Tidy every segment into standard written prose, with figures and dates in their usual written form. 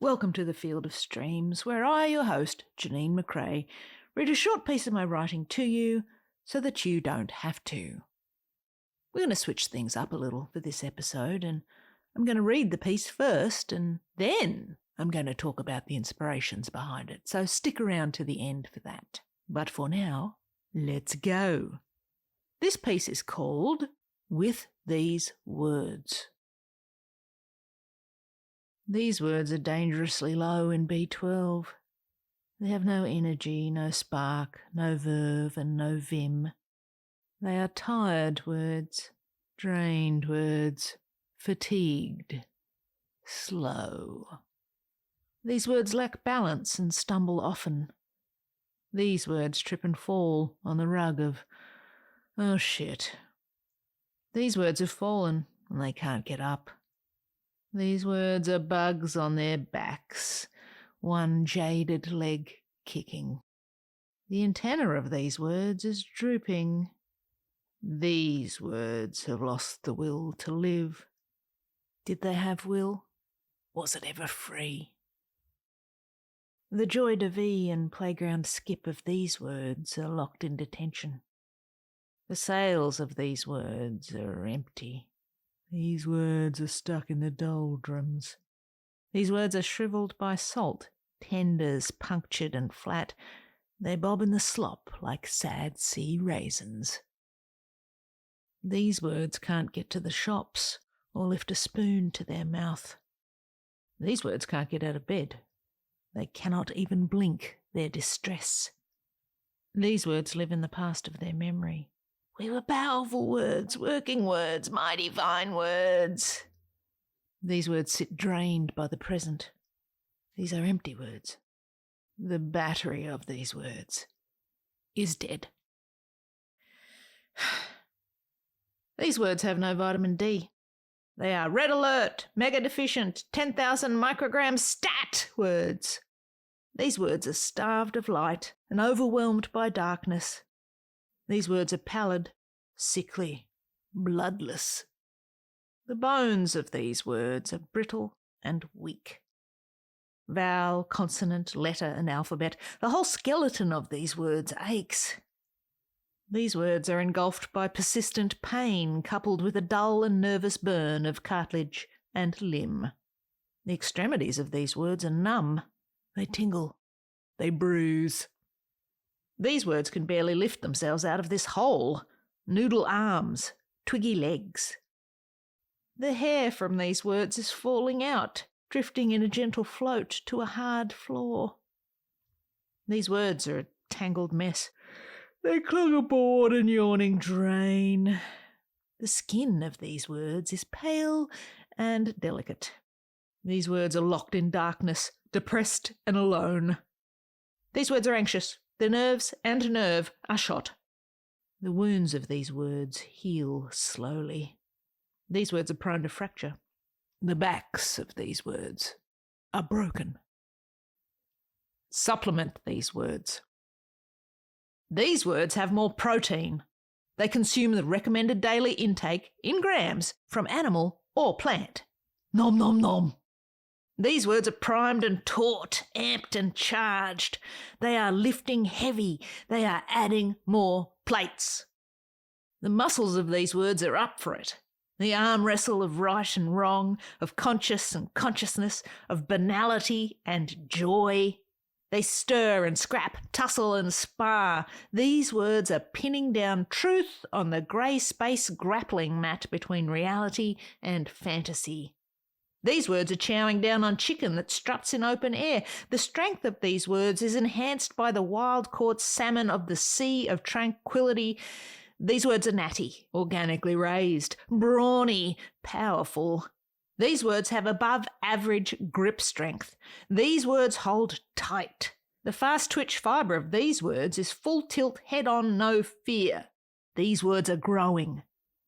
Welcome to the Field of Streams, where I, your host, Janeen McCrae, read a short piece of my writing to you so that you don't have to. We're going to switch things up a little for this episode, and I'm going to read the piece first, and then I'm going to talk about the inspirations behind it, so stick around to the end for that. But for now, let's go. This piece is called With These Words. These words are dangerously low in B12. They have no energy, no spark, no verve and no vim. They are tired words, drained words, fatigued, slow. These words lack balance and stumble often. These words trip and fall on the rug of, oh shit. These words have fallen and they can't get up. These words are bugs on their backs, one jaded leg kicking. The antenna of these words is drooping. These words have lost the will to live. Did they have will? Was it ever free? The joy de vie and playground skip of these words are locked in detention. The sails of these words are empty. These words are stuck in the doldrums. These words are shriveled by salt, tenders punctured and flat. They bob in the slop like sad sea raisins. These words can't get to the shops or lift a spoon to their mouth. These words can't get out of bed. They cannot even blink their distress. These words live in the past of their memory. We were powerful words, working words, mighty fine words. These words sit drained by the present. These are empty words. The battery of these words is dead. These words have no vitamin D. They are red alert, mega deficient, 10,000 microgram stat words. These words are starved of light and overwhelmed by darkness. These words are pallid, sickly, bloodless. The bones of these words are brittle and weak. Vowel, consonant, letter and alphabet, the whole skeleton of these words aches. These words are engulfed by persistent pain coupled with a dull and nervous burn of cartilage and limb. The extremities of these words are numb. They tingle. They bruise. These words can barely lift themselves out of this hole. Noodle arms, twiggy legs. The hair from these words is falling out, drifting in a gentle float to a hard floor. These words are a tangled mess. They clog a bored and yawning drain. The skin of these words is pale and delicate. These words are locked in darkness, depressed and alone. These words are anxious. The nerves and nerve are shot. The wounds of these words heal slowly. These words are prone to fracture. The backs of these words are broken. Supplement these words. These words have more protein. They consume the recommended daily intake in grams from animal or plant. Nom nom nom. These words are primed and taut, amped and charged. They are lifting heavy. They are adding more plates. The muscles of these words are up for it. The arm wrestle of right and wrong, of conscious and consciousness, of banality and joy. They stir and scrap, tussle and spar. These words are pinning down truth on the grey space grappling mat between reality and fantasy. These words are chowing down on chicken that struts in open air. The strength of these words is enhanced by the wild-caught salmon of the sea of tranquility. These words are natty, organically raised, brawny, powerful. These words have above-average grip strength. These words hold tight. The fast-twitch fibre of these words is full tilt, head-on, no fear. These words are growing.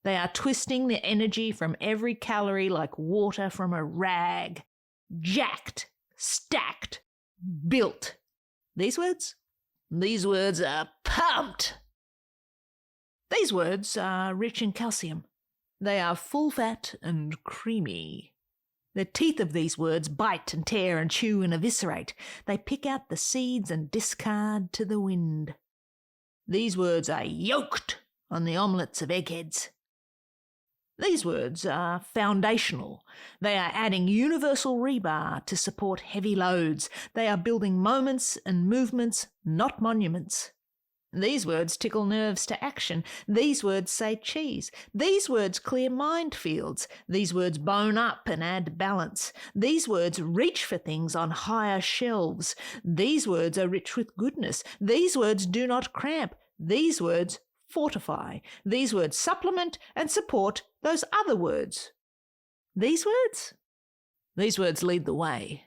They are twisting the energy from every calorie like water from a rag. Jacked, stacked, built. These words? These words are pumped. These words are rich in calcium. They are full fat and creamy. The teeth of these words bite and tear and chew and eviscerate. They pick out the seeds and discard to the wind. These words are yoked on the omelettes of eggheads. These words are foundational. They are adding universal rebar to support heavy loads. They are building moments and movements, not monuments. These words tickle nerves to action. These words say cheese. These words clear minefields. These words bone up and add balance. These words reach for things on higher shelves. These words are rich with goodness. These words do not cramp. These words fortify. These words supplement and support those other words. These words? These words lead the way.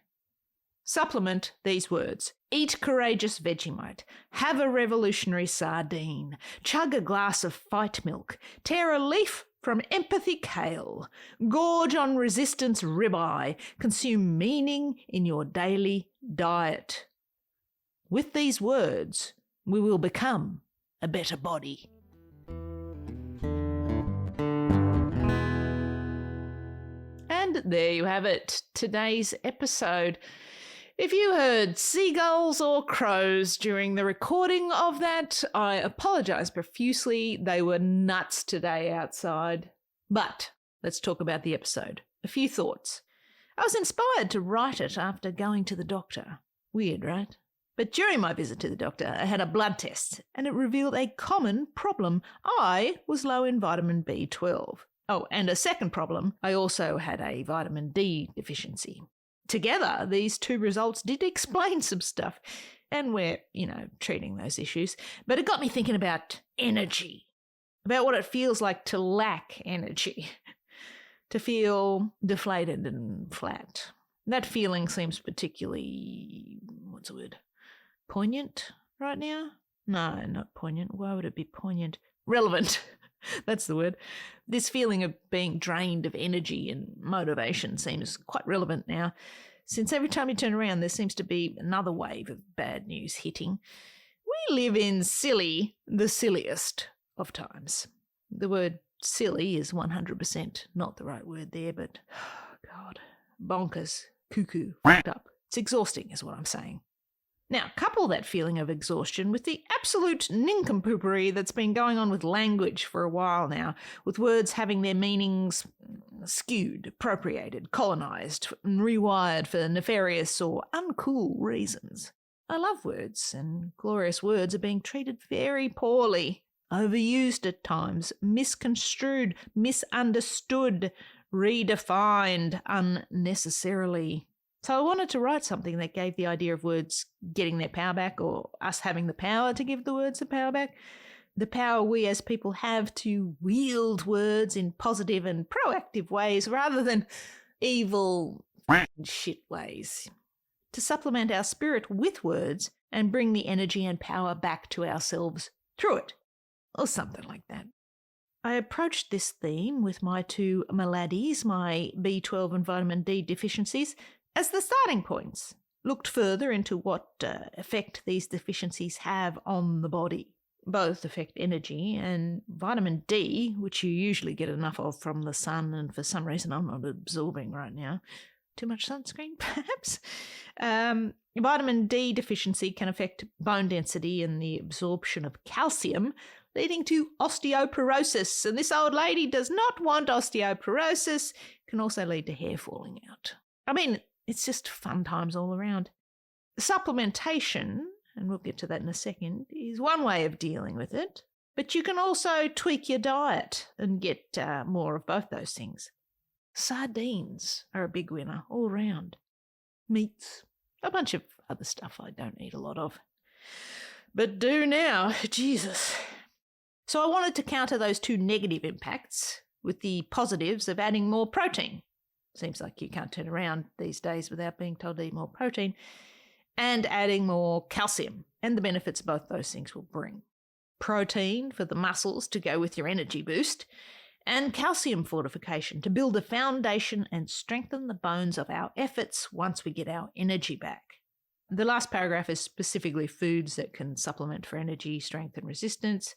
Supplement these words. Eat courageous Vegemite. Have a revolutionary sardine. Chug a glass of fight milk. Tear a leaf from empathy kale. Gorge on resistance ribeye. Consume meaning in your daily diet. With these words, we will become a better body. And there you have it, today's episode. If you heard seagulls or crows during the recording of that, I apologise profusely. They were nuts today outside. But let's talk about the episode. A few thoughts. I was inspired to write it after going to the doctor. Weird, right? But during my visit to the doctor, I had a blood test, and it revealed a common problem. I was low in vitamin B12. Oh, and a second problem, I also had a vitamin D deficiency. Together, these two results did explain some stuff, and we're, treating those issues. But it got me thinking about energy, about what it feels like to lack energy, to feel deflated and flat. That feeling seems particularly, poignant right now? No, not poignant. Why would it be poignant? Relevant. That's the word. This feeling of being drained of energy and motivation seems quite relevant now, since every time you turn around there seems to be another wave of bad news hitting. We live in silly, the silliest of times. The word silly is 100% not the right word there, but, God, bonkers, cuckoo, fucked up. It's exhausting is what I'm saying. Now, couple that feeling of exhaustion with the absolute nincompoopery that's been going on with language for a while now, with words having their meanings skewed, appropriated, colonised, and rewired for nefarious or uncool reasons. I love words, and glorious words are being treated very poorly, overused at times, misconstrued, misunderstood, redefined unnecessarily. So I wanted to write something that gave the idea of words getting their power back, or us having the power to give the words the power back. The power we as people have to wield words in positive and proactive ways rather than evil shit ways. To supplement our spirit with words and bring the energy and power back to ourselves through it. Or something like that. I approached this theme with my two maladies, my B12 and vitamin D deficiencies, as the starting points, looked further into what effect these deficiencies have on the body. Both affect energy, and vitamin D, which you usually get enough of from the sun, and for some reason I'm not absorbing right now. Too much sunscreen, perhaps? Vitamin D deficiency can affect bone density and the absorption of calcium, leading to osteoporosis. And this old lady does not want osteoporosis. It can also lead to hair falling out. I mean, it's just fun times all around. Supplementation, and we'll get to that in a second, is one way of dealing with it. But you can also tweak your diet and get more of both those things. Sardines are a big winner all around. Meats, a bunch of other stuff I don't eat a lot of. But do now, Jesus. So I wanted to counter those two negative impacts with the positives of adding more protein. Seems like you can't turn around these days without being told to eat more protein. And adding more calcium and the benefits both those things will bring. Protein for the muscles to go with your energy boost, and calcium fortification to build a foundation and strengthen the bones of our efforts once we get our energy back. The last paragraph is specifically foods that can supplement for energy, strength and resistance.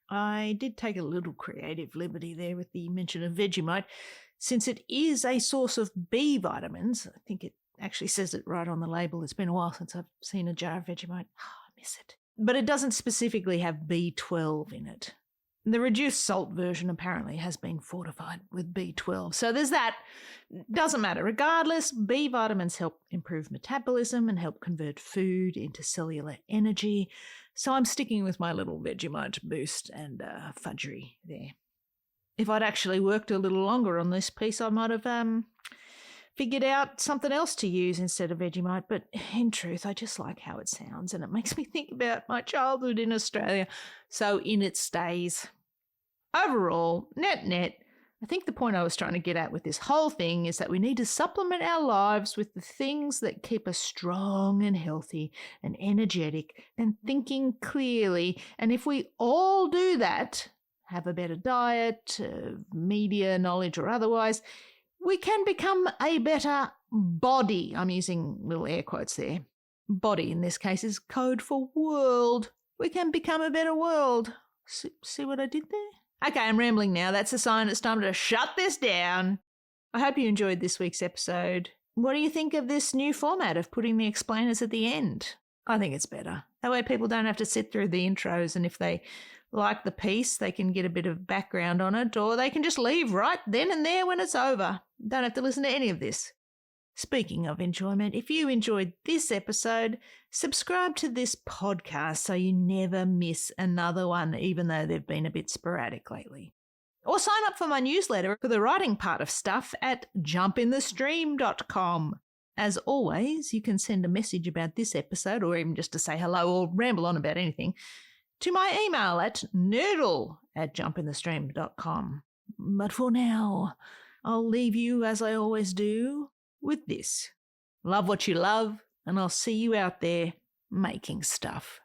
I did take a little creative liberty there with the mention of Vegemite. Since it is a source of B vitamins, I think it actually says it right on the label. It's been a while since I've seen a jar of Vegemite. I miss it. But it doesn't specifically have B12 in it. The reduced salt version apparently has been fortified with B12. So there's that. Doesn't matter. Regardless, B vitamins help improve metabolism and help convert food into cellular energy. So I'm sticking with my little Vegemite boost and fudgery there. If I'd actually worked a little longer on this piece, I might have figured out something else to use instead of Vegemite. But in truth, I just like how it sounds, and it makes me think about my childhood in Australia. So in it stays. Overall, net, I think the point I was trying to get at with this whole thing is that we need to supplement our lives with the things that keep us strong and healthy and energetic and thinking clearly. And if we all do that, have a better diet, media knowledge or otherwise, we can become a better body. I'm using little air quotes there. Body in this case is code for world. We can become a better world. See what I did there? Okay, I'm rambling now. That's a sign it's time to shut this down. I hope you enjoyed this week's episode. What do you think of this new format of putting the explainers at the end? I think it's better. That way people don't have to sit through the intros, and if they like the piece, they can get a bit of background on it, or they can just leave right then and there when it's over. Don't have to listen to any of this. Speaking of enjoyment, if you enjoyed this episode, subscribe to this podcast so you never miss another one, even though they've been a bit sporadic lately. Or sign up for my newsletter for the writing part of stuff at jumpinthestream.com. As always, you can send a message about this episode, or even just to say hello or ramble on about anything, to my email at noodle@jumpinthestream.com. But for now, I'll leave you, as I always do, with this. Love what you love, and I'll see you out there making stuff.